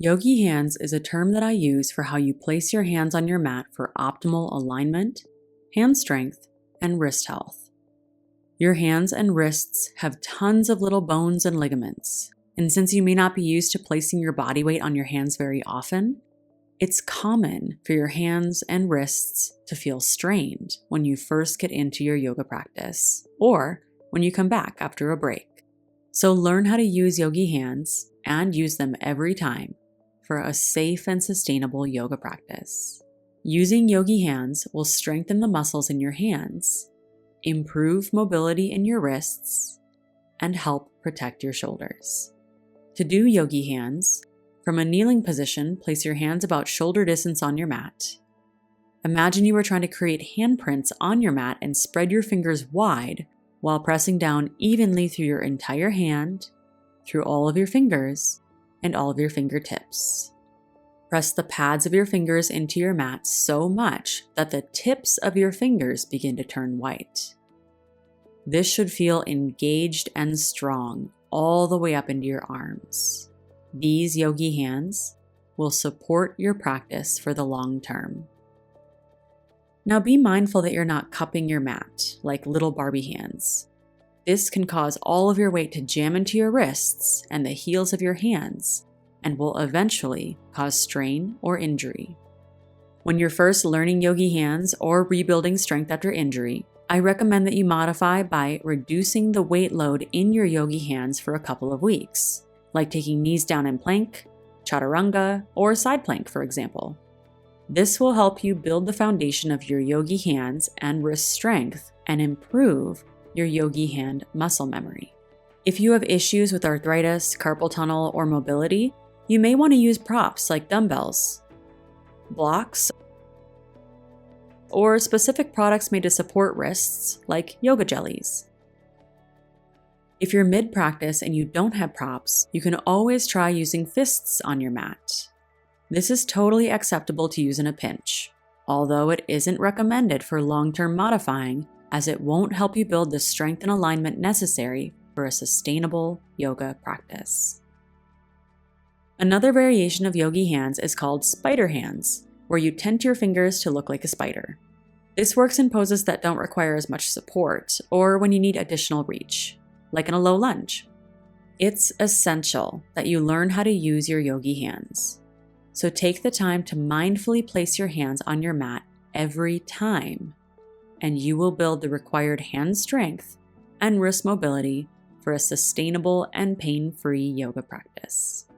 Yogi Hands is a term that I use for how you place your hands on your mat for optimal alignment, hand strength, and wrist health. Your hands and wrists have tons of little bones and ligaments, and since you may not be used to placing your body weight on your hands very often, it's common for your hands and wrists to feel strained when you first get into your yoga practice, or when you come back after a break. So learn how to use Yogi Hands and use them every time for a safe and sustainable yoga practice. Using Yogi Hands will strengthen the muscles in your hands, improve mobility in your wrists, and help protect your shoulders. To do Yogi Hands, from a kneeling position, place your hands about shoulder distance on your mat. Imagine you are trying to create handprints on your mat and spread your fingers wide while pressing down evenly through your entire hand, through all of your fingers, and all of your fingertips. Press the pads of your fingers into your mat so much that the tips of your fingers begin to turn white. This should feel engaged and strong all the way up into your arms. These Yogi Hands will support your practice for the long term. Now be mindful that you're not cupping your mat like little Barbie hands. This can cause all of your weight to jam into your wrists and the heels of your hands, and will eventually cause strain or injury. When you're first learning Yogi Hands or rebuilding strength after injury, I recommend that you modify by reducing the weight load in your Yogi Hands for a couple of weeks, like taking knees down in plank, chaturanga, or side plank, for example. This will help you build the foundation of your Yogi Hands and wrist strength and improve your Yogi Hand muscle memory. If you have issues with arthritis, carpal tunnel, or mobility, you may want to use props like dumbbells, blocks, or specific products made to support wrists like yoga jellies. If you're mid-practice and you don't have props, you can always try using fists on your mat. This is totally acceptable to use in a pinch, although it isn't recommended for long-term modifying, as it won't help you build the strength and alignment necessary for a sustainable yoga practice. Another variation of Yogi Hands is called spider hands, where you tent your fingers to look like a spider. This works in poses that don't require as much support, or when you need additional reach, like in a low lunge. It's essential that you learn how to use your Yogi Hands. So take the time to mindfully place your hands on your mat every time, and you will build the required hand strength and wrist mobility for a sustainable and pain-free yoga practice.